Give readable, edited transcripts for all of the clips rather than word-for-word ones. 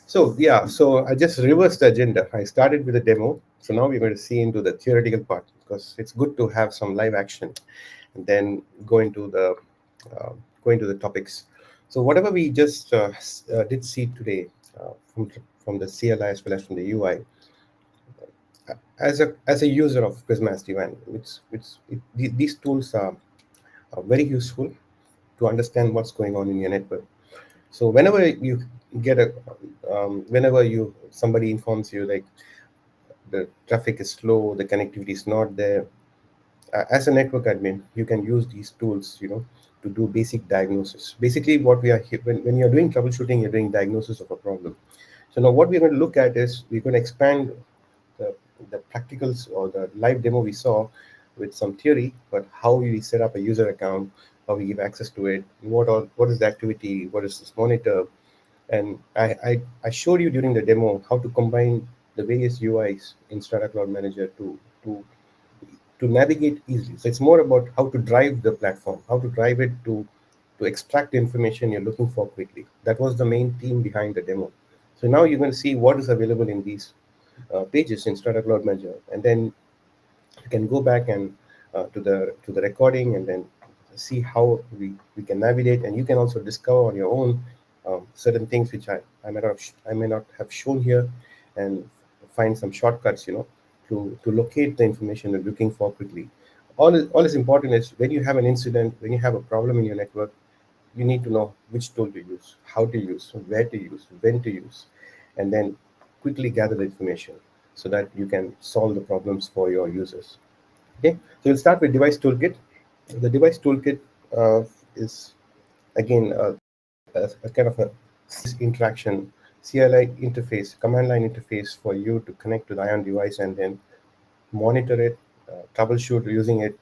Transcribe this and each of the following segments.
So yeah, so I just reversed the agenda. I started with a demo, so now we're going to see into the theoretical part because it's good to have some live action, and then uh, go into the topics. So whatever we just did see today from the CLI as well as from the UI, as a user of Prisma SD-WAN, these tools are very useful to understand what's going on in your network. So get a whenever you somebody informs you like the traffic is slow, the connectivity is not there, as a network admin, you can use these tools, to do basic diagnosis. Basically, what we are here, when you're doing troubleshooting, you're doing diagnosis of a problem. So now what we're going to look at is we're going to expand the, the practicals or the live demo we saw with some theory, but how we set up a user account, how we give access to it, what is the activity, what is this monitor, and I showed you during the demo how to combine the various UIs in Strata Cloud Manager to to navigate easily. So it's more about how to drive the platform, how to drive it to extract the information you're looking for quickly. That was the main theme behind the demo. So now you're going to see what is available in these pages in Strata Cloud Manager, and then you can go back and to the recording and then see how we can navigate, and you can also discover on your own certain things which I may not have shown here, and find some shortcuts, to locate the information you're looking for quickly. All is important is when you have an incident, when you have a problem in your network, you need to know which tool to use, how to use, where to use, when to use, and then quickly gather the information so that you can solve the problems for your users. Okay, so we'll start with Device Toolkit. The Device Toolkit is again a kind of a interaction CLI interface, command line interface for you to connect to the ION device and then monitor it, troubleshoot using it,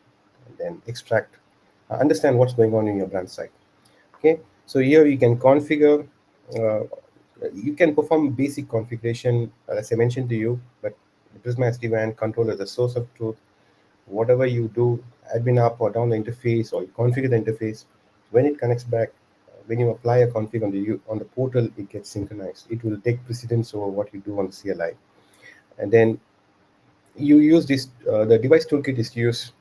and then extract, understand what's going on in your branch site. Okay, so here you can configure, uh, you can perform basic configuration, as I mentioned to you, but Prisma SD-WAN control is the source of truth. Whatever you do, admin up or down the interface, or you configure the interface, when it connects back, when you apply a config on the portal, it gets synchronized. It will take precedence over what you do on the CLI, and then you use this. The device toolkit is used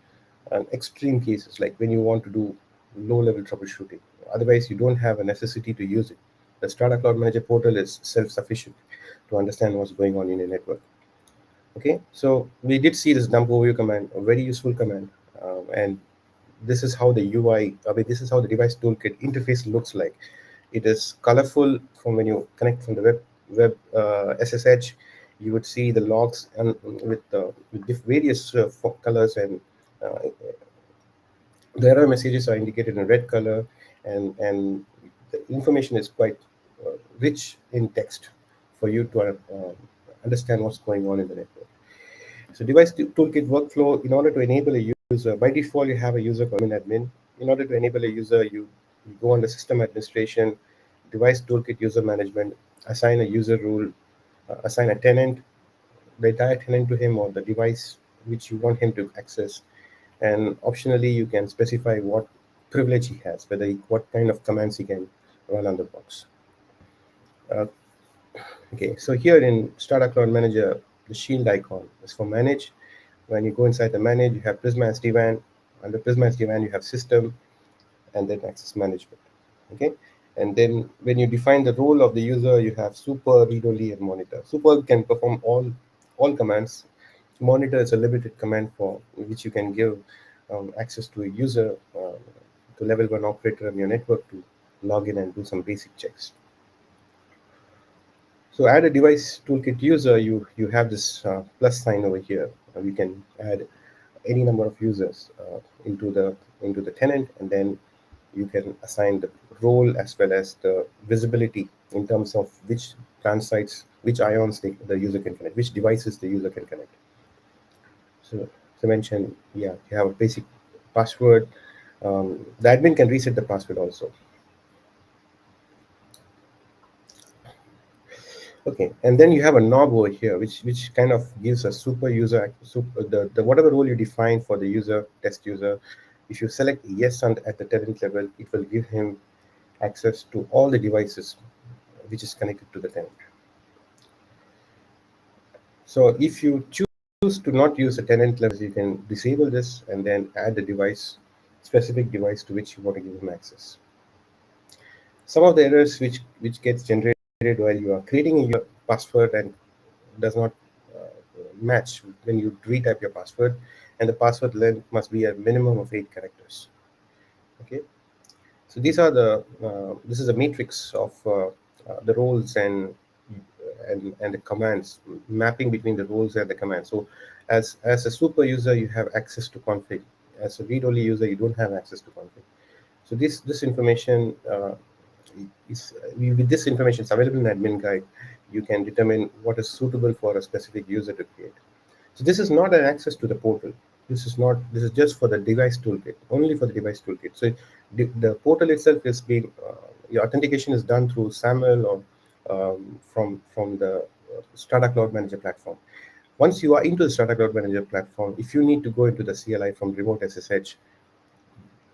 on extreme cases, like when you want to do low-level troubleshooting. Otherwise, you don't have a necessity to use it. The Strata Cloud Manager portal is self-sufficient to understand what's going on in your network. Okay, so we did see this dump overview command, a very useful command, and this is how the UI, this is how the device toolkit interface looks like. It is colorful from when you connect from the web SSH. You would see the logs and with various colors, and uh, the error messages are indicated in red color, and the information is quite rich in text for you to understand what's going on in the network. So toolkit workflow, in order to enable a user, by default you have a user called admin. In order to enable a user, you go under system administration, device toolkit user management, assign a user rule, assign a tenant, the entire tenant to him or the device which you want him to access. And optionally, you can specify what privilege he has, what kind of commands he can run on the box. Uh, okay, so here in Strata Cloud Manager, the shield icon is for manage. When you go inside the manage, you have Prisma SD-WAN. Under Prisma SD-WAN, you have system and then access management. Okay, and then when you define the role of the user, you have super, read only, and monitor. Super can perform all commands. Monitor is a limited command for which you can give access to a user, to level 1 operator on your network to log in and do some basic checks. So add a device toolkit user, you have this plus sign over here. You can add any number of users into the tenant, and then you can assign the role as well as the visibility in terms of which branch sites, which ions the user can connect, which devices the user can connect. So to mention, yeah, you have a basic password. The admin can reset the password also. Okay, and then you have a knob over here, which kind of gives a super user, the whatever role you define for the user, test user. If you select yes at the tenant level, it will give him access to all the devices which is connected to the tenant. So if you choose to not use the tenant level, you can disable this and then add the device, specific device to which you want to give them access. Some of the errors which gets generated while you are creating your password and does not match when you retype your password, and the password length must be a minimum of 8 characters. Okay, so these are the this is a matrix of the roles and the commands, mapping between the roles and the commands. So as a super user, you have access to config. As a read only user, you don't have access to config. So this information with this information is available in admin guide. You can determine what is suitable for a specific user to create. So this is not an access to the portal. This is not. This is just for the device toolkit. Only for the device toolkit. So the portal itself is being your authentication is done through SAML or from the Strata Cloud Manager platform. Once you are into the Strata Cloud Manager platform, if you need to go into the CLI from remote SSH,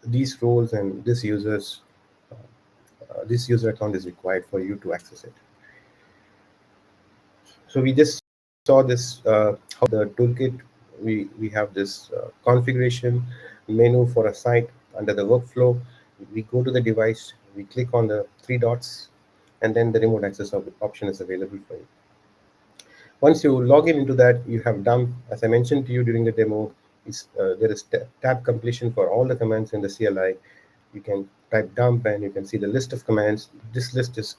these roles and this user account is required for you to access it. So we just saw this how the toolkit. We have this configuration menu for a site. Under the workflow, we go to the device, we click on the 3 dots, and then the remote access option is available for you. Once you log in into that, you have dump. As I mentioned to you during the demo, there is tab completion for all the commands in the CLI. You can type dump and you can see the list of commands. This list is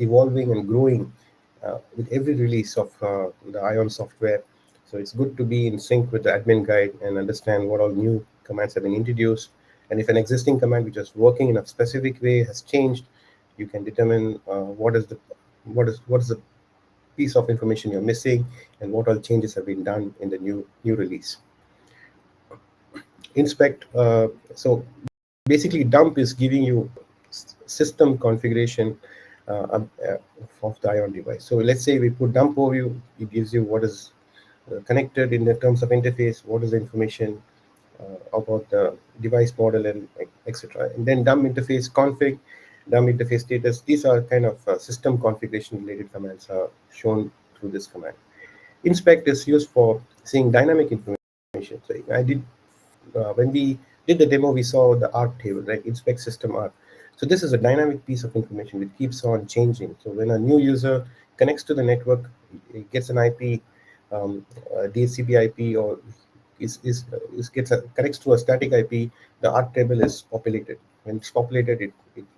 evolving and growing with every release of the Ion software. So it's good to be in sync with the admin guide and understand what all new commands have been introduced. And if an existing command which is working in a specific way has changed, you can determine what is the piece of information you're missing and what all changes have been done in the new release. Inspect. So basically, dump is giving you system configuration of the Ion device. So let's say we put dump overview. It gives you what is connected in the terms of interface, what is the information about the device model, and etc. And then dump interface config, dump interface status. These are kind of system configuration related commands are shown through this command. Inspect is used for seeing dynamic information. So I did when we did the demo, we saw the art table, right? Inspect system art. So this is a dynamic piece of information which keeps on changing. So when a new user connects to the network, it gets an IP, DHCP IP, or connects to a static IP, the art table is populated. When it's populated, it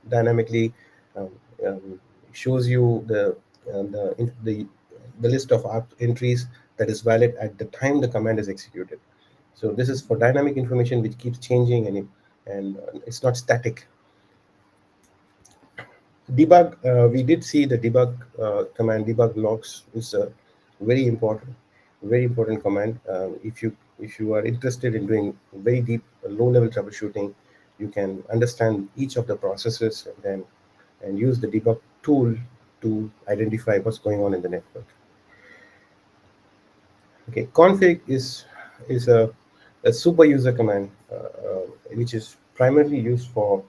dynamically um, shows you the list of art entries that is valid at the time the command is executed. So this is for dynamic information which keeps changing and it's not static. Debug, we did see the debug command. Debug logs is a very important command. If you are interested in doing very deep low-level troubleshooting, you can understand each of the processes and use the debug tool to identify what's going on in the network. Okay, config is a super user command which is primarily used for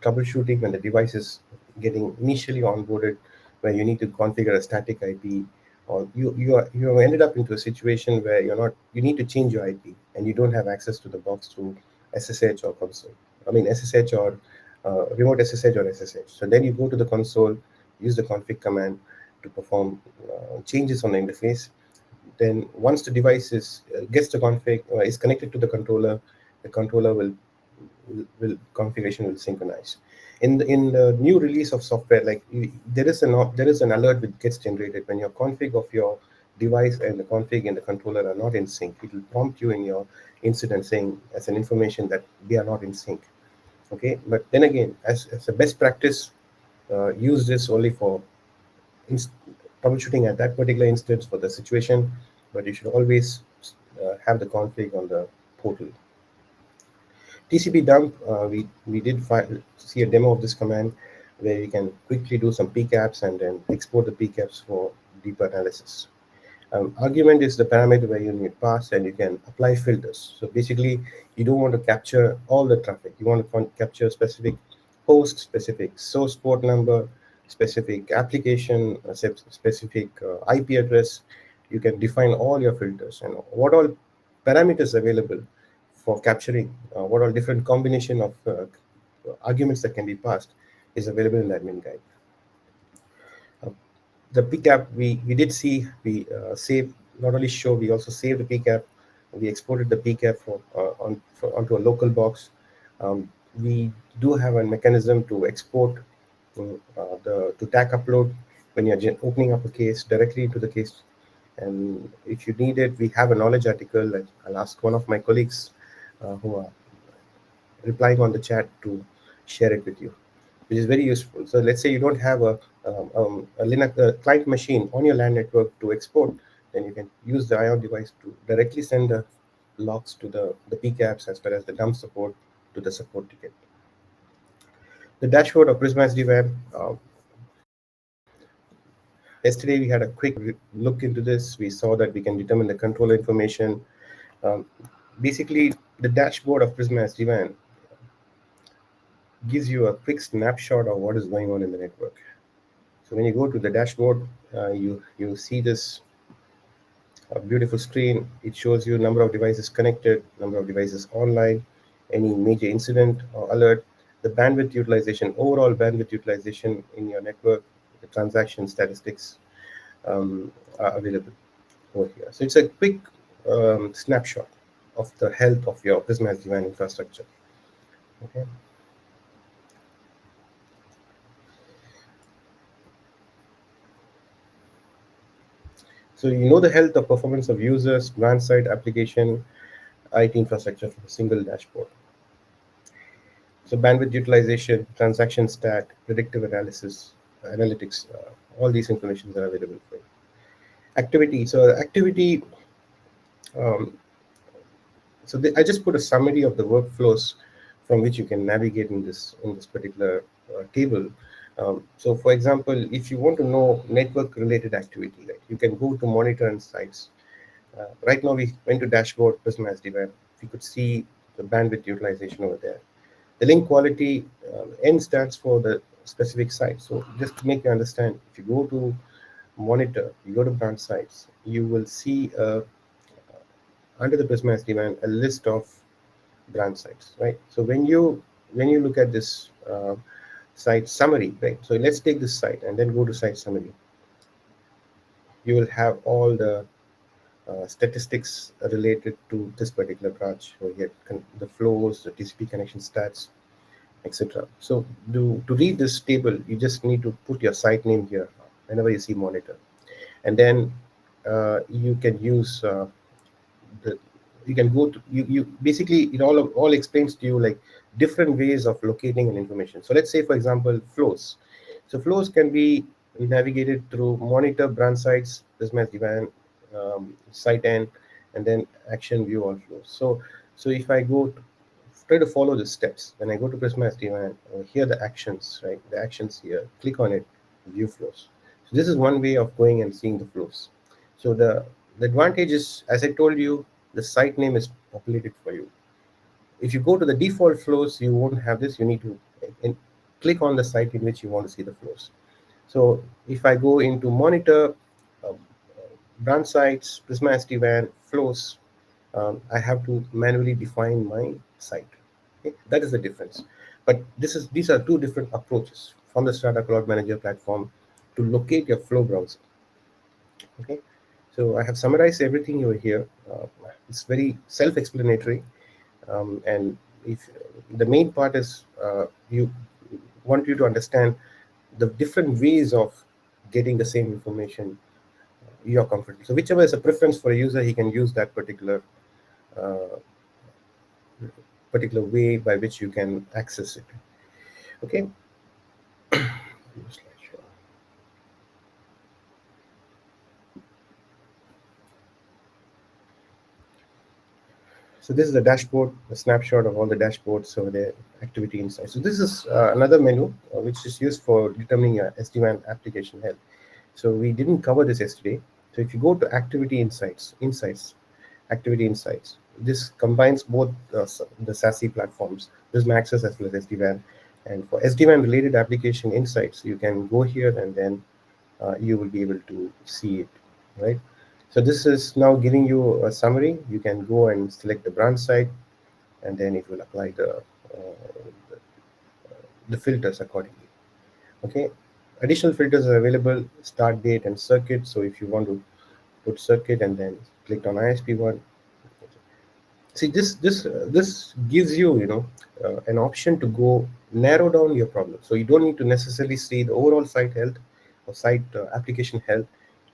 troubleshooting when the device is getting initially onboarded, where you need to configure a static IP, or you have ended up into a situation where you need to change your IP and you don't have access to the box through SSH or console. I mean SSH or remote SSH or SSH. So then you go to the console, use the config command to perform changes on the interface. Then once the device gets the config, is connected to the controller will configuration will synchronize. In the new release of software, like there is an alert which gets generated when your config of your device and the config and the controller are not in sync. It will prompt you in your incident saying as an information that they are not in sync. Okay, but then again, as a best practice, use this only for troubleshooting at that particular instance for the situation, but you should always have the config on the portal. TCP dump, we did see a demo of this command where you can quickly do some PCAPs and then export the PCAPs for deeper analysis. Argument is the parameter where you need pass and you can apply filters. So basically, you don't want to capture all the traffic. You want to capture specific host, specific source port number, specific application, specific IP address, You can define all your filters and what all parameters available for capturing, what all different combination of arguments that can be passed is available in the admin guide. The PCAP we did see, we save, not only show, we also saved the PCAP. We exported the PCAP onto a local box. We do have a mechanism to export to tag upload when you're opening up a case directly into the case. And if you need it, we have a knowledge article that I'll ask one of my colleagues who are replying on the chat to share it with you, which is very useful. So let's say you don't have a Linux client machine on your LAN network to export, then you can use the ION device to directly send the logs to the PCAPs as well as the dump support to the support ticket. The dashboard of Prisma SD-WAN. Yesterday we had a quick look into this. We saw that we can determine the controller information. Basically, the dashboard of Prisma SD-WAN gives you a quick snapshot of what is going on in the network. So when you go to the dashboard, you see this beautiful screen. It shows you number of devices connected, number of devices online, any major incident or alert, the bandwidth utilization, overall bandwidth utilization in your network, the transaction statistics are available over here. So it's a quick snapshot of the health of your Prisma SD-WAN infrastructure. Okay. So you know the health of performance of users, brand side application, IT infrastructure from a single dashboard. So bandwidth utilization, transaction stat, predictive analysis, analytics, all these informations are available for you. Activity. So activity. I just put a summary of the workflows from which you can navigate in this particular table. So for example, if you want to know network related activity, right, you can go to monitor and sites. Right now we went to dashboard Prisma SD-WAN. We could see the bandwidth utilization over there. The link quality, N stands for the specific site. So just to make you understand, if you go to monitor, you go to branch sites, you will see under the Prisma SD-WAN a list of branch sites, right? So when you look at this site summary, right? So let's take this site and then go to site summary. You will have all the statistics related to this particular branch. So you get the flows, the TCP connection stats, etc. So to read this table, you just need to put your site name here whenever you see monitor, and then you can use you can go to you basically it all explains to you like different ways of locating an information. So let's say for example flows. So flows can be navigated through monitor, branch sites, Prisma SD-WAN, site end, and then action view all flows. So if I go try to follow the steps, when I go to Prisma SD-WAN, here the actions, right? The actions here, click on it, view flows. So this is one way of going and seeing the flows. So the advantage is, as I told you, the site name is populated for you. If you go to the default flows, you won't have this. You need to click on the site in which you want to see the flows. So if I go into monitor, branch sites, Prisma SD-WAN, flows, I have to manually define my site. Okay? That is the difference. But these are two different approaches from the Strata Cloud Manager platform to locate your flow browser. Okay, so I have summarized everything over here. It's very self-explanatory, and if the main part is you want you to understand the different ways of getting the same information you're comfortable. So whichever is a preference for a user, he can use that particular way by which you can access it. Okay. So this is the dashboard, a snapshot of all the dashboards, so the activity insights. So this is another menu which is used for determining your SD-WAN application health. So we didn't cover this yesterday. So if you go to activity insights, activity insights, this combines both the SASE platforms, Prisma Access as well as SD-WAN. And for SD-WAN related application insights, you can go here and then you will be able to see it, right? So this is now giving you a summary. You can go and select the branch site, and then it will apply the filters accordingly. Okay, additional filters are available: start date and circuit. So if you want to put circuit and then click on ISP1, see this gives you, an option to go narrow down your problem. So you don't need to necessarily see the overall site health or site application health.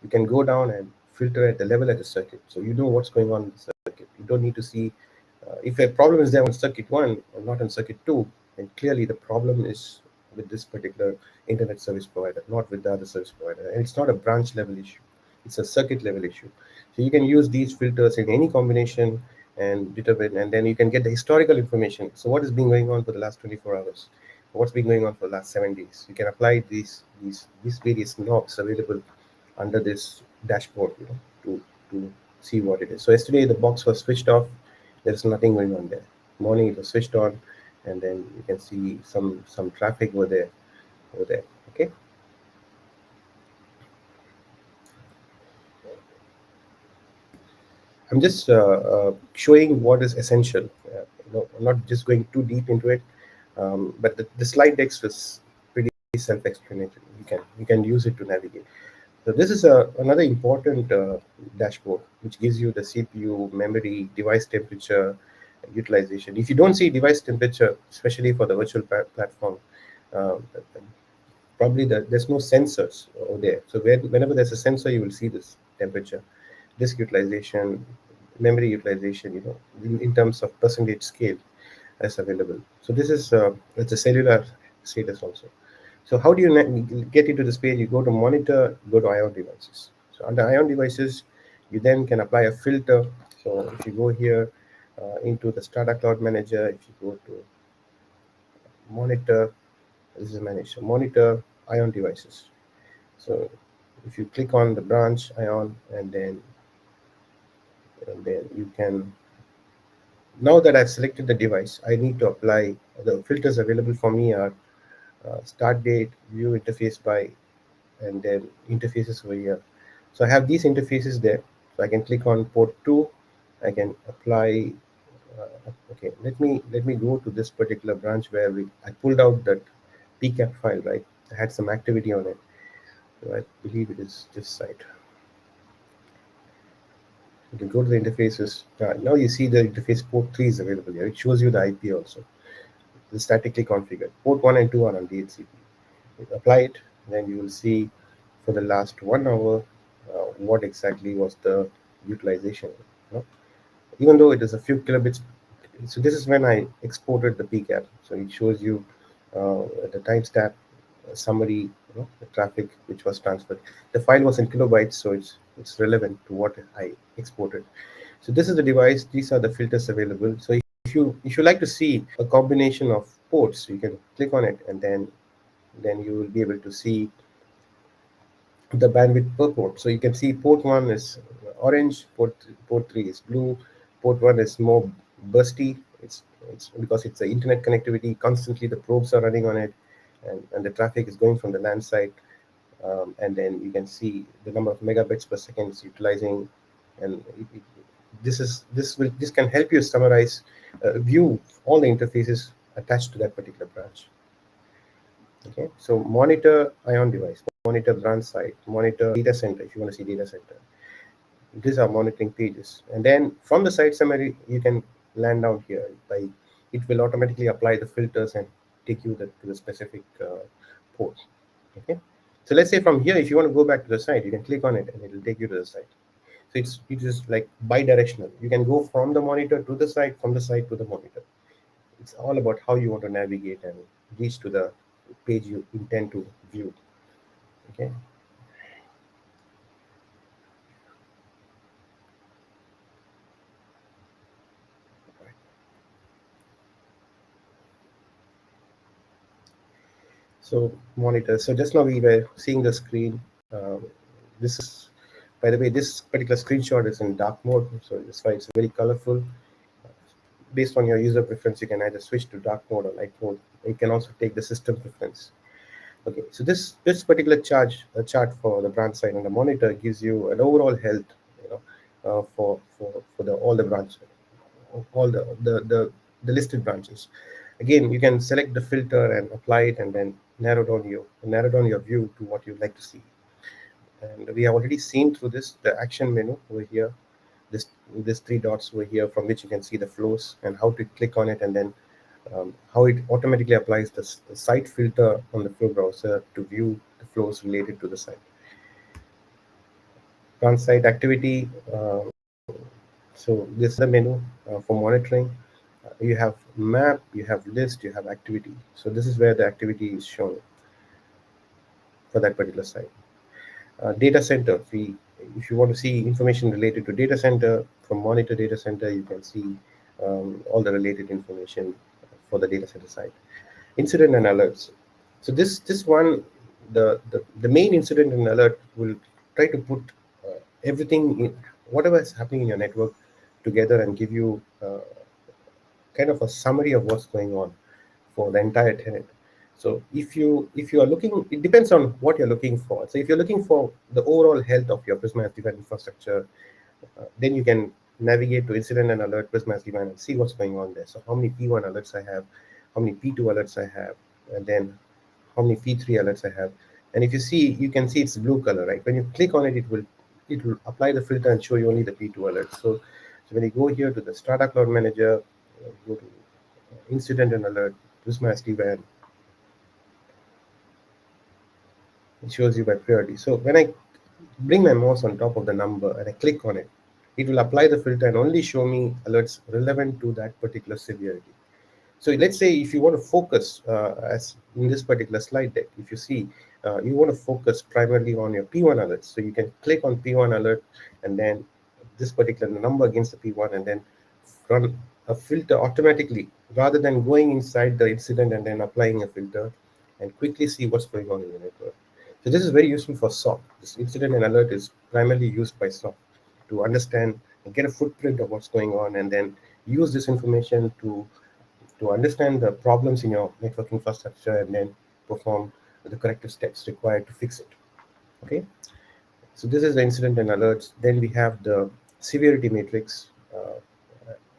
You can go down and filter at the level at the circuit, so you know what's going on in the circuit. You don't need to see if a problem is there on circuit 1 or not on circuit 2, then clearly the problem is with this particular internet service provider, not with the other service provider. And it's not a branch level issue, it's a circuit level issue. So you can use these filters in any combination and determine, and then you can get the historical information. So what has been going on for the last 24 hours? What's been going on for the last 7 days? You can apply these various knobs available under this dashboard, to see what it is. So yesterday the box was switched off. There's nothing going on there. Morning it was switched on, and then you can see some traffic over there. Okay. I'm just showing what is essential. I'm not just going too deep into it, but the slide deck is pretty self-explanatory. You can use it to navigate. So this is another important dashboard, which gives you the CPU, memory, device temperature, utilization. If you don't see device temperature, especially for the virtual platform, uh, probably there's no sensors over there. So whenever there's a sensor, you will see this temperature, disk utilization, memory utilization, in terms of percentage scale as available. So this is it's a cellular status also. So how do you get into this page? You go to monitor, go to ION devices. So under ION devices, you then can apply a filter. So if you go here into the Strata Cloud Manager, if you go to monitor, this is managed. So monitor ION devices. So if you click on the branch ION, and then you can, now that I've selected the device, I need to apply the filters available for me are start date, view interface by, and then interfaces over here. So I have these interfaces there. So I can click on port 2. I can apply. Okay, let me go to this particular branch where I pulled out that pcap file, right? I had some activity on it. So I believe it is this site. You can go to the interfaces. Now you see the interface port 3 is available here. It shows you the IP also. It's statically configured. Port 1 and 2 are on DHCP. You apply it, then you will see for the last 1 hour what exactly was the utilization. Even though it is a few kilobits. So this is when I exported the PCAP. So it shows you the timestamp summary, the traffic which was transferred. The file was in kilobytes, so it's relevant to what I exported. So this is the device. These are the filters available. So if you like to see a combination of ports, you can click on it, and then you will be able to see the bandwidth per port. So you can see port 1 is orange, port 3 is blue, port 1 is more bursty. It's because it's the internet connectivity. Constantly the probes are running on it, and the traffic is going from the LAN site. And then you can see the number of megabits per second is utilizing, and this can help you summarize, view all the interfaces attached to that particular branch. Okay, so monitor ION device, monitor branch site, monitor data center if you want to see data center. These are monitoring pages, and then from the site summary you can land down here. By it will automatically apply the filters and take you to the specific port. Okay, so let's say from here, if you want to go back to the site, you can click on it and it will take you to the site. So it is like bi-directional. You can go from the monitor to the site, from the site to the monitor. It's all about how you want to navigate and reach to the page you intend to view. Okay. So monitor. So just now we were seeing the screen. This is, by the way, this particular screenshot is in dark mode, so that's why it's very colorful. Based on your user preference, you can either switch to dark mode or light mode. You can also take the system preference. Okay, so this particular chart for the branch side on the monitor gives you an overall health, for the all the branches, all the listed branches. Again, you can select the filter and apply it, and then narrow down your view to what you'd like to see. And we have already seen through this the action menu over here, this three dots over here, from which you can see the flows and how to click on it, and then how it automatically applies the site filter on the flow browser to view the flows related to the site. Branch site activity. So this is the menu for monitoring. You have map, you have list, you have activity. So this is where the activity is shown for that particular site. Data center. If you want to see information related to data center, from monitor data center, you can see all the related information for the data center side. Incident and alerts. So this one, the main incident and alert will try to put everything in, whatever is happening in your network, together and give you kind of a summary of what's going on for the entire tenant. So if you are looking, it depends on what you're looking for. So if you're looking for the overall health of your Prisma SD-WAN infrastructure, then you can navigate to incident and alert Prisma SD-WAN and see what's going on there. So how many P1 alerts I have, how many P2 alerts I have, and then how many P3 alerts I have. And if you see, you can see it's blue color, right? When you click on it, it will apply the filter and show you only the P2 alerts. So when you go here to the Strata Cloud Manager, go to incident and alert, Prisma SD-WAN, it shows you by priority. So when I bring my mouse on top of the number and I click on it, it will apply the filter and only show me alerts relevant to that particular severity. So let's say if you want to focus, as in this particular slide deck, if you see, you want to focus primarily on your P1 alerts. So you can click on P1 alert and then this particular number against the P1, and then run a filter automatically rather than going inside the incident and then applying a filter, and quickly see what's going on in the network. So this is very useful for SOC. This incident and alert is primarily used by SOC to understand and get a footprint of what's going on, and then use this information to understand the problems in your network infrastructure, and then perform the corrective steps required to fix it. Okay, so this is the incident and alerts. Then we have the severity matrix,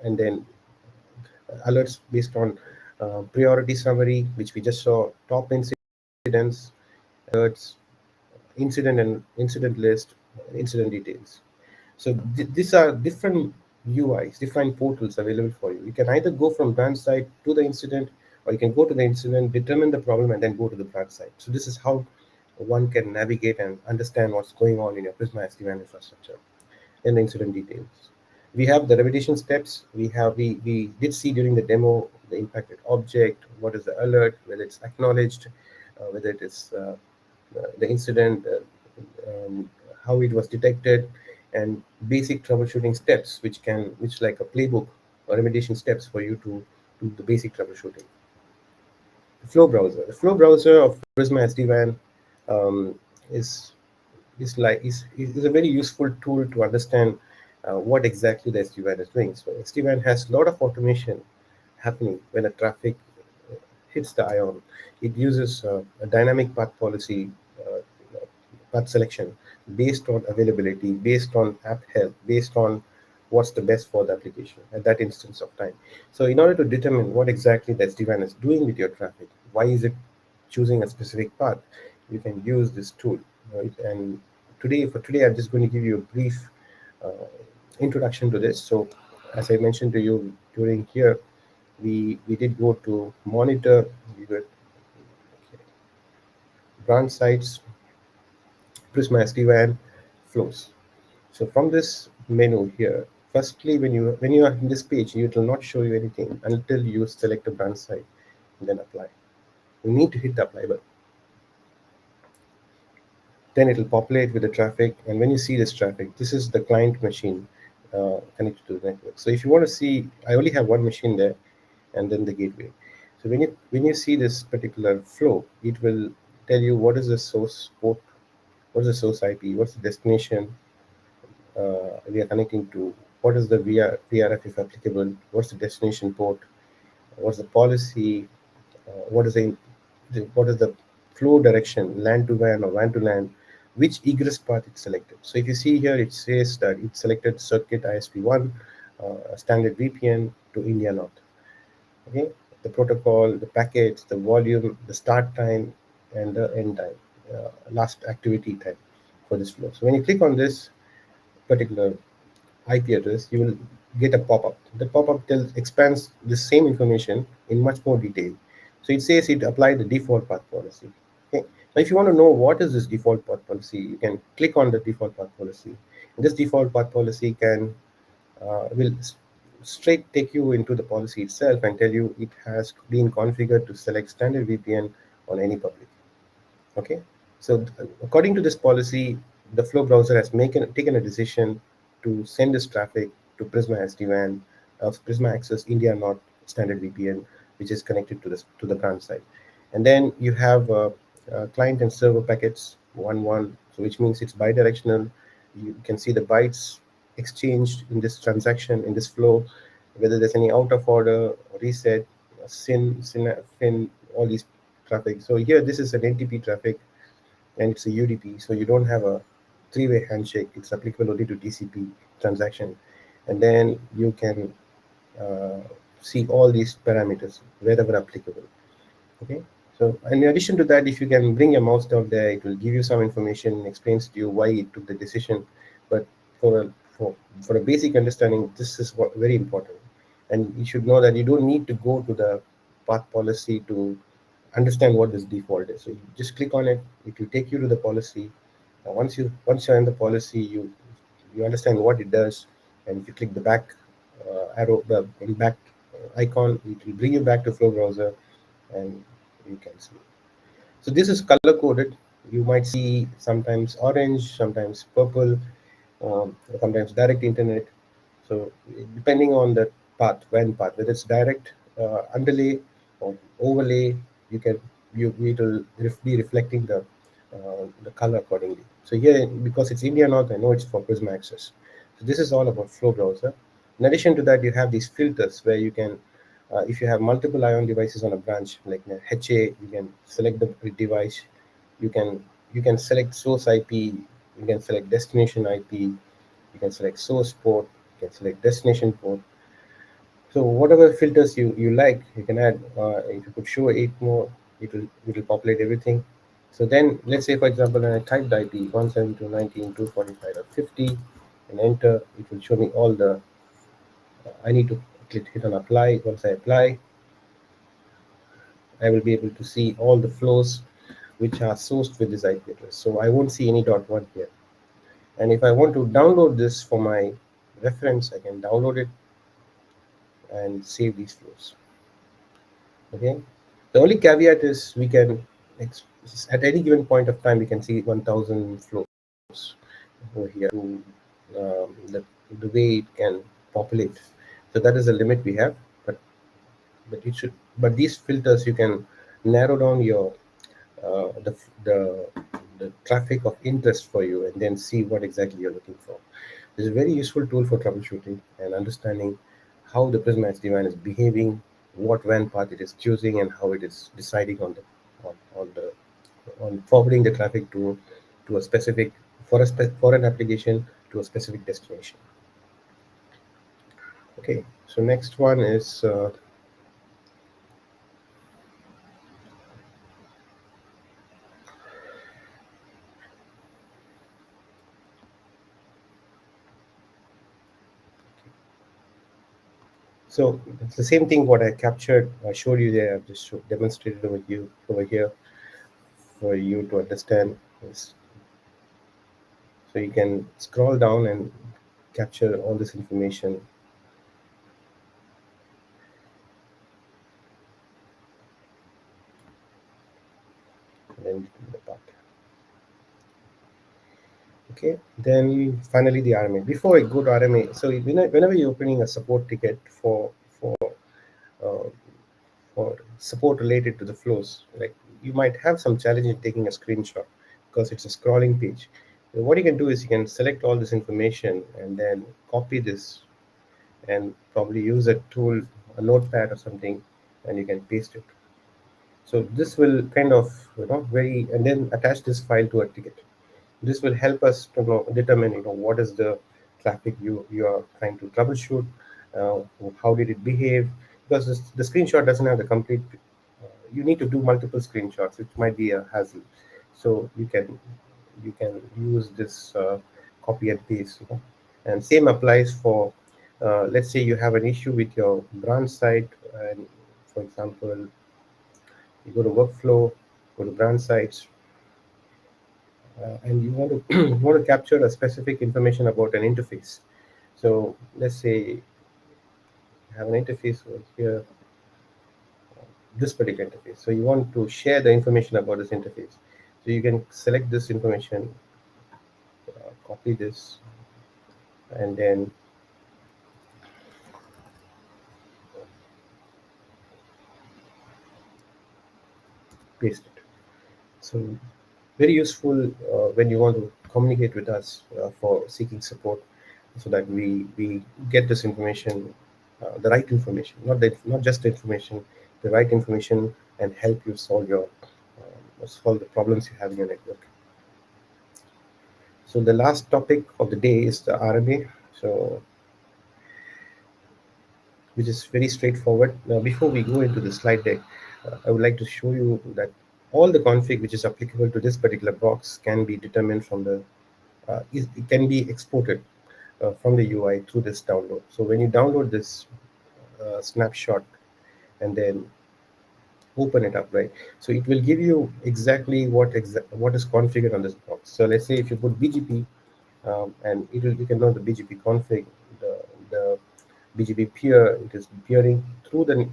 and then alerts based on priority summary, which we just saw, top incidents, alerts, incident list, incident details. So these are different UIs, different portals available for you. You can either go from branch side to the incident, or you can go to the incident, determine the problem, and then go to the branch side. So this is how one can navigate and understand what's going on in your Prisma SD-WAN infrastructure. Then the incident details. We have the remediation steps. We did see during the demo the impacted object, what is the alert, whether it's acknowledged, whether it is the incident, how it was detected, and basic troubleshooting steps, which like a playbook or remediation steps for you to do the basic troubleshooting. The flow browser. The flow browser of Prisma SD-WAN is a very useful tool to understand what exactly the SD-WAN is doing. So SD-WAN has a lot of automation happening when a traffic hits the ION. It uses a dynamic path policy, path selection based on availability, based on app health, based on what's the best for the application at that instance of time. So in order to determine what exactly the SD-WAN is doing with your traffic, why is it choosing a specific path, you can use this tool. Right? And for today, I'm just going to give you a brief uh, introduction to this. So as I mentioned to you during here, we did go to monitor, we got branch sites, Prisma SD-WAN, flows. So from this menu here, firstly, when you are in this page, it will not show you anything until you select a branch site and then apply. You need to hit the apply button. Then it will populate with the traffic, and when you see this traffic, this is the client machine connected to the network. So if you want to see, I only have one machine there, and then the gateway. So when you see this particular flow, it will tell you what is the source port, what is the source IP, what's the destination we are connecting to, what is the VRF if applicable, what's the destination port, what's the policy, what is the flow direction, LAN to WAN or WAN to LAN, which egress path it selected. So if you see here, it says that it selected circuit ISP1, standard VPN to India North. Okay, the protocol, the packets, the volume, the start time, and the end time, last activity time for this flow. So when you click on this particular IP address, you will get a pop-up. The pop-up tells expands the same information in much more detail. So it says it applied the default path policy. Okay. Now, if you want to know what is this default path policy, you can click on the default path policy. And this default path policy will straight take you into the policy itself and tell you it has been configured to select standard VPN on any public. Okay, so according to this policy, the Flow browser has taken a decision to send this traffic to Prisma SD-WAN of Prisma Access India North standard VPN, which is connected to the branch side. And then you have client and server packets 1-1, so which means it's bidirectional. You can see the bytes exchanged in this transaction, in this flow, whether there's any out of order, reset, fin, all these traffic. So here, this is an NTP traffic, and it's a UDP. So you don't have a three-way handshake. It's applicable only to TCP transaction. And then you can uh, see all these parameters wherever applicable. Okay. So in addition to that, if you can bring your mouse down there, it will give you some information, explains to you why it took the decision. But for a, for a basic understanding, this is very important. And you should know that you don't need to go to the path policy to understand what this default is. So you just click on it. It will take you to the policy. Once you're in the policy, you understand what it does, and if you click the back arrow, the back icon, it will bring you back to Flow browser, and you can see. So this is color coded. You might see sometimes orange, sometimes purple, sometimes direct internet. So depending on the path, whether it's direct, underlay, or overlay, you can it will be reflecting the color accordingly. So here, because it's India North, I know it's for Prisma Access. So this is all about Flow browser. In addition to that, you have these filters where you can, if you have multiple ION devices on a branch, like HA, you can select the device. You can select source IP. You can select destination IP. You can select source port. You can select destination port. So whatever filters you like, you can add. If you could show 8 more, it will populate everything. So then, let's say for example, when I typed IP 172.192.45.50 and enter, it will show me all the. I need to hit on apply. Once I apply, I will be able to see all the flows which are sourced with this IP address. So I won't see any .1 here. And if I want to download this for my reference, I can download it and save these flows. Okay. The only caveat is we can, at any given point of time, we can see 1,000 flows over here to the way it can populate. So that is the limit we have. But it should. But these filters, you can narrow down your uh, the, the the traffic of interest for you, and then see what exactly you're looking for. This is a very useful tool for troubleshooting and understanding how the Prisma SD-WAN is behaving, what WAN path it is choosing, and how it is deciding on forwarding the traffic to a specific for an application to a specific destination. Okay, so next one is so it's the same thing what I captured. I showed you there. I've just demonstrated over here for you to understand. So you can scroll down and capture all this information. And then the back. Okay, then finally the RMA. Before I go to RMA, so whenever you're opening a support ticket uh, for support related to the flows, like you might have some challenge in taking a screenshot because it's a scrolling page. So what you can do is you can select all this information and then copy this and probably use a tool, a notepad or something, and you can paste it. So this will kind of very, and then attach this file to a ticket. This will help us to determine what is the traffic you are trying to troubleshoot, uh, how did it behave, because the screenshot doesn't have the complete. You need to do multiple screenshots, which might be a hassle. So you can use this copy and paste, and same applies for, let's say you have an issue with your branch site, and for example, you go to workflow, go to branch sites, and you want to you want to capture a specific information about an interface. So let's say you have an interface over here, this particular interface. So you want to share the information about this interface. So you can select this information, copy this, and then paste it. So very useful when you want to communicate with us for seeking support, so that we get this information, the right information, not just the information, the right information, and help you solve the problems you have in your network. So the last topic of the day is the RMA. So which is very straightforward. Now, before we go into the slide deck, I would like to show you that all the config which is applicable to this particular box can be determined from the, it can be exported from the UI through this download. So when you download this snapshot and then open it up, right? So it will give you exactly what is configured on this box. So let's say if you put BGP, and you can know the BGP config, the BGP peer, it is peering through the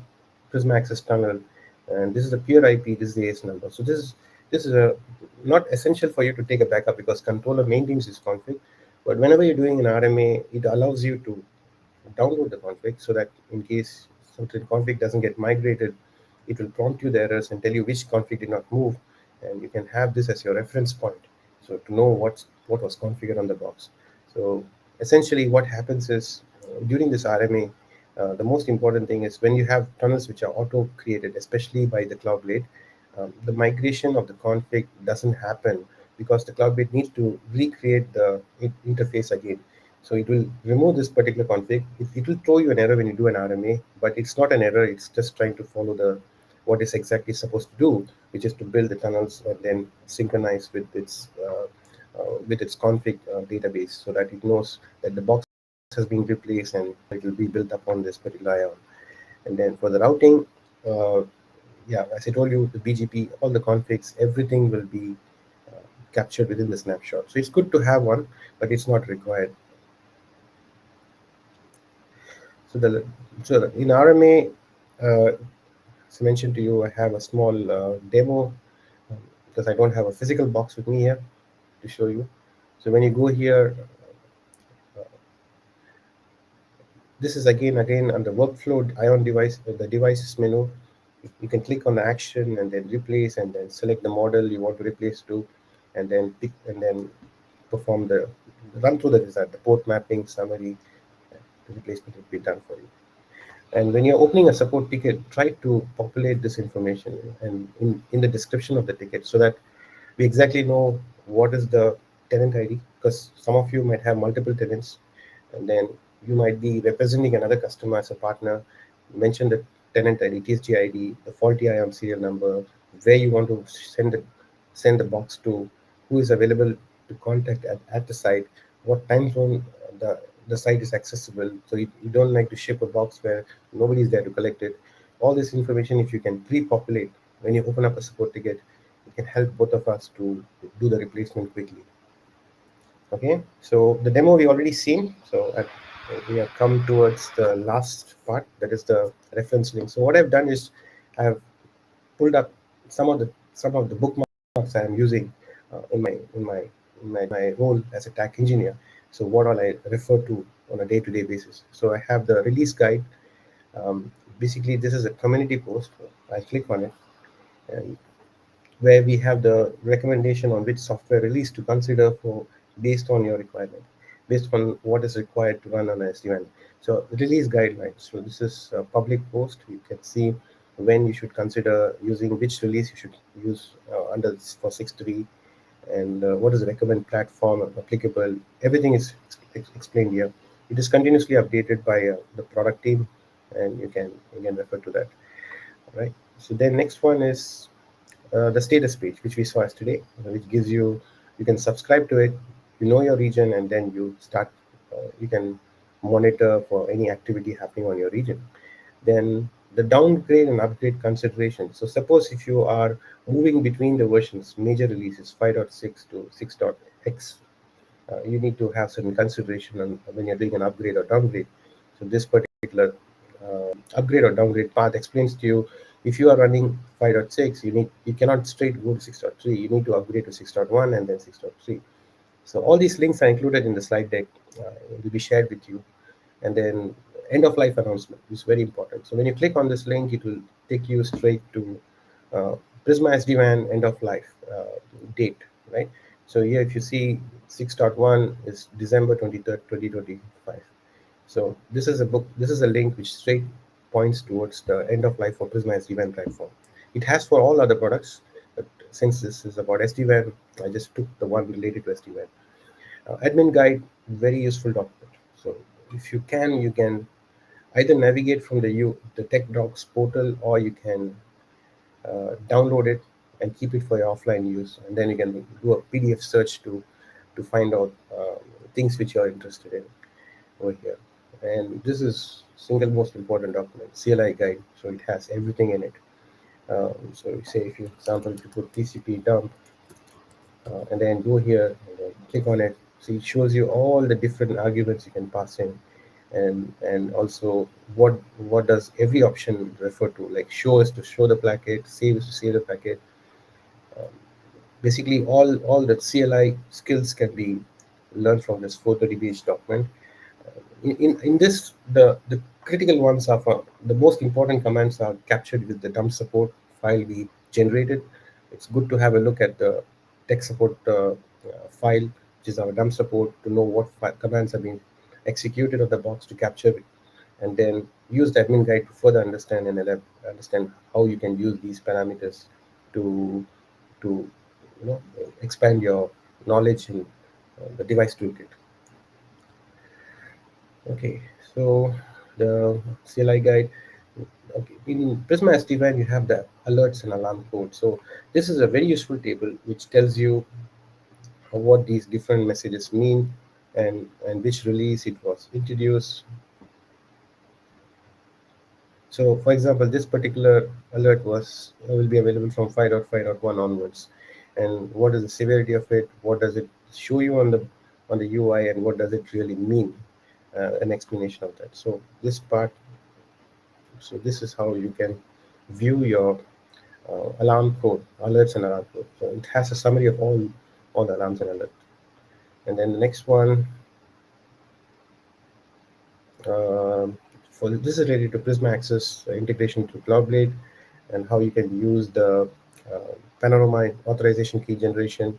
Prisma access tunnel, and this is the peer IP, this is the AS number. So this is a not essential for you to take a backup because controller maintains this config, but whenever you're doing an RMA, it allows you to download the config so that in case certain config doesn't get migrated, it will prompt you the errors and tell you which config did not move, and you can have this as your reference point. So to know what was configured on the box. So essentially, what happens is during this RMA, the most important thing is when you have tunnels which are auto created, especially by the Cloud Blade, the migration of the config doesn't happen because the Cloud Blade needs to recreate the interface again. So it will remove this particular config. It will throw you an error when you do an RMA, but it's not an error. It's just trying to follow the what is exactly supposed to do, which is to build the tunnels and then synchronize with its config database, so that it knows that the box has been replaced and it will be built upon this particular ION. And then for the routing, uh, yeah, as I told you, the BGP, all the configs, everything will be captured within the snapshot. So it's good to have one, but it's not required. So in RMA, as I mentioned to you, I have a small demo because I don't have a physical box with me here to show you. So when you go here, this is again under workflow ION device, the devices menu. You can click on the action and then replace, and then select the model you want to replace to, and then pick and then perform the run through the design, the port mapping summary. The replacement will be done for you. And when you're opening a support ticket, try to populate this information and in the description of the ticket, so that we exactly know what is the tenant ID, because some of you might have multiple tenants, and then you might be representing another customer as a partner. Mention the tenant ID, TSG ID, the faulty IAM serial number, where you want to send the box to, who is available to contact at the site, what time zone the site is accessible. So you don't like to ship a box where nobody is there to collect it. All this information, if you can pre-populate when you open up a support ticket, it can help both of us to do the replacement quickly. Okay, so the demo we already seen. So we have come towards the last part, that is the reference link. So what I've done is I've pulled up some of the bookmarks I am using in my role as a tech engineer. So what all I refer to on a day-to-day basis. So I have the release guide. Basically, this is a community post. I click on it, and where we have the recommendation on which software release to consider for based on your requirement, based on what is required to run on a SD-WAN. So release guidelines. So this is a public post. You can see when you should consider using which release you should use under this for 6.3, and what is the recommend platform applicable. Everything is explained here. It is continuously updated by the product team, and you can again refer to that. Right. So then next one is the status page, which we saw yesterday, which gives you, you can subscribe to it, you know your region, and then you start, you can monitor for any activity happening on your region. Then the downgrade and upgrade consideration. So suppose if you are moving between the versions, major releases 5.6 to 6.x, you need to have certain consideration on when you're doing an upgrade or downgrade. So this particular upgrade or downgrade path explains to you, if you are running 5.6, you cannot straight go to 6.3. You need to upgrade to 6.1 and then 6.3. So all these links are included in the slide deck. It will be shared with you. And then end of life announcement is very important. So when you click on this link, it will take you straight to uh, Prisma SD-WAN end of life date, right? So here, if you see 6.1 is December 23rd, 2025. So this is a book. This is a link which straight points towards the end of life for Prisma SD-WAN platform. It has for all other products, but since this is about SD-WAN, I just took the one related to SD-WAN. Admin guide, very useful document. So if you can either navigate from the tech docs portal, or you can download it and keep it for your offline use, and then you can do a PDF search to find out things which you are interested in over here. And this is single most important document, CLI guide. So it has everything in it. So say if you example, if you put TCP dump and then go here and then click on it, so it shows you all the different arguments you can pass in, and also what does every option refer to. Like show is to show the packet, save is to save the packet. Basically all the CLI skills can be learned from this 430 page document. In this, the critical ones are for the most important commands are captured with the dump support file we generated. It's good to have a look at the tech support file, which is our dump support, to know what commands are being executed on the box to capture it, and then use the admin guide to further understand and understand how you can use these parameters to to expand your knowledge in the device toolkit. Okay, so the CLI guide. Okay, in Prisma SD-WAN, you have the alerts and alarm code. So this is a very useful table which tells you what these different messages mean, and which release it was introduced. So, for example, this particular alert will be available from 5.5.1 onwards. And what is the severity of it? What does it show you on the UI, and what does it really mean? An explanation of that. So this part. So this is how you can view your alarm code, alerts and alarm code. So it has a summary of all the alarms and alerts. And then the next one, for this is related to Prisma Access integration to CloudBlade, and how you can use the Panorama authorization key generation.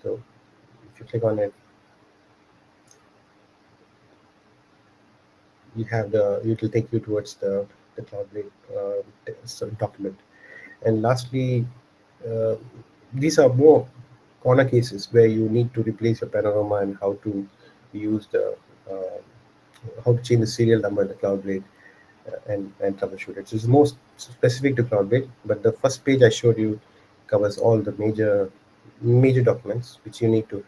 So if you click on it, it will take you towards the CloudBlade document. And lastly, uh, these are more corner cases where you need to replace your panorama, and how to use how to change the serial number in the CloudBlade, and troubleshoot it. So it's more specific to CloudBlade, but the first page I showed you covers all the major documents which you need to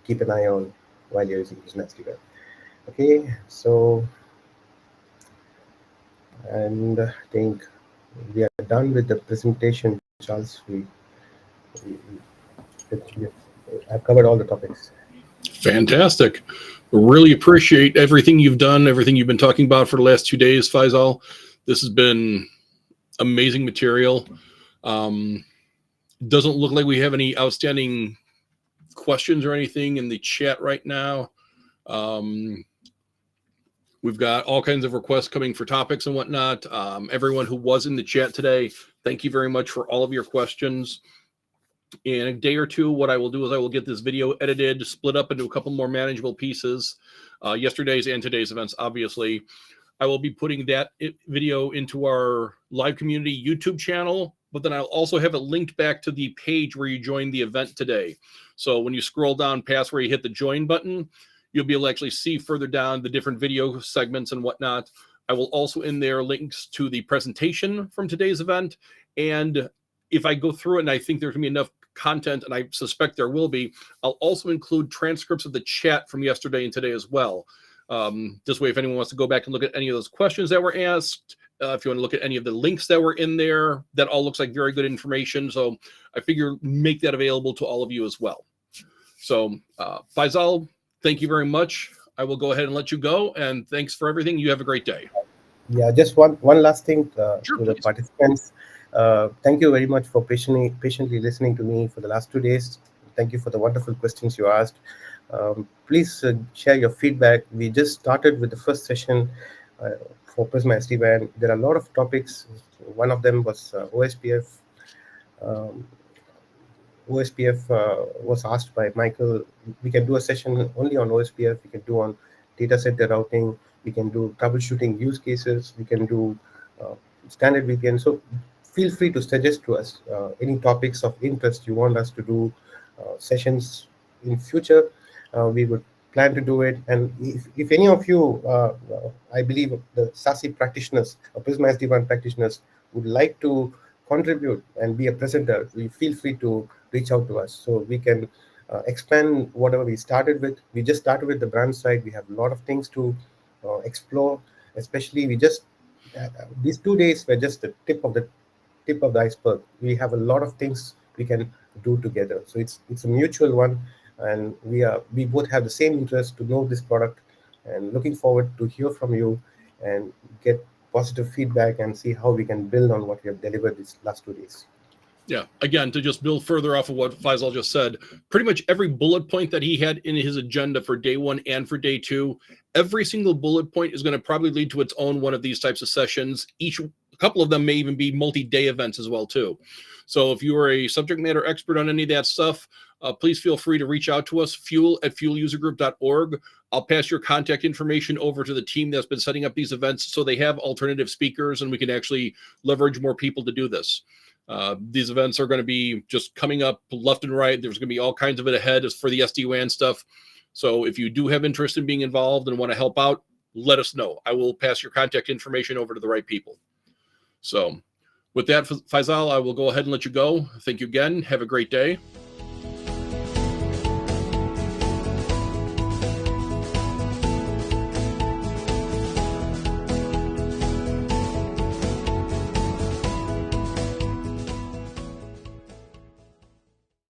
keep an eye on while you're using Prisma SD-WAN. Okay, so, and I think we are done with the presentation, Charles. I've covered all the topics. Fantastic. Really appreciate everything you've done, everything you've been talking about for the last 2 days, Faisal. This has been amazing material. Doesn't look like we have any outstanding questions or anything in the chat right now. We've got all kinds of requests coming for topics and whatnot. Everyone who was in the chat today, thank you very much for all of your questions. In a day or two, what I will do is I will get this video edited, split up into a couple more manageable pieces. Yesterday's and today's events, obviously. I will be putting that video into our live community YouTube channel but then I'll also have it linked back to the page where you joined the event today. So when you scroll down past where you hit the join button, you'll be able to actually see further down the different video segments and whatnot. I will also in there links to the presentation from today's event. And if I go through it and I think there's gonna be enough content, and I suspect there will be, I'll also include transcripts of the chat from yesterday and today as well. This way, if anyone wants to go back and look at any of those questions that were asked, if you want to look at any of the links that were in there, that all looks like very good information. So I figure make that available to all of you as well. So Faisal, thank you very much. I will go ahead and let you go. And thanks for everything. You have a great day. Yeah, just one last thing Sure, to the please. participants. Thank you very much for patiently listening to me for the last 2 days. Thank you for the wonderful questions you asked. Please share your feedback. We just started with the first session for Prisma SD-WAN. There are a lot of topics. One of them was OSPF. OSPF was asked by Michael. We can do a session only on OSPF. We can do on data center routing. We can do troubleshooting use cases. We can do standard VPN. So feel free to suggest to us any topics of interest you want us to do sessions in future. We would plan to do it. And if any of you, I believe the SASE practitioners, or Prisma SD-WAN practitioners, would like to contribute and be a presenter, we feel free to reach out to us so we can expand whatever we started with. We just started with the brand side. We have a lot of things to explore. Especially, we just these 2 days were just the tip of the iceberg. We have a lot of things we can do together. So it's a mutual one, and we both have the same interest to know this product, and looking forward to hear from you and get positive feedback and see how we can build on what we have delivered these last 2 days. Yeah, again, to just build further off of what Faisal just said, pretty much every bullet point that he had in his agenda for day one and for day two, every single bullet point is going to probably lead to its own one of these types of sessions. A couple of them may even be multi-day events as well, too. So if you are a subject matter expert on any of that stuff, please feel free to reach out to us, fuel@fuelusergroup.org. I'll pass your contact information over to the team that's been setting up these events so they have alternative speakers and we can actually leverage more people to do this. These events are going to be just coming up left and right. There's going to be all kinds of it ahead as for the SD-WAN stuff. So if you do have interest in being involved and want to help out, let us know. I will pass your contact information over to the right people. So with that, Faisal, I will go ahead and let you go. Thank you again. Have a great day.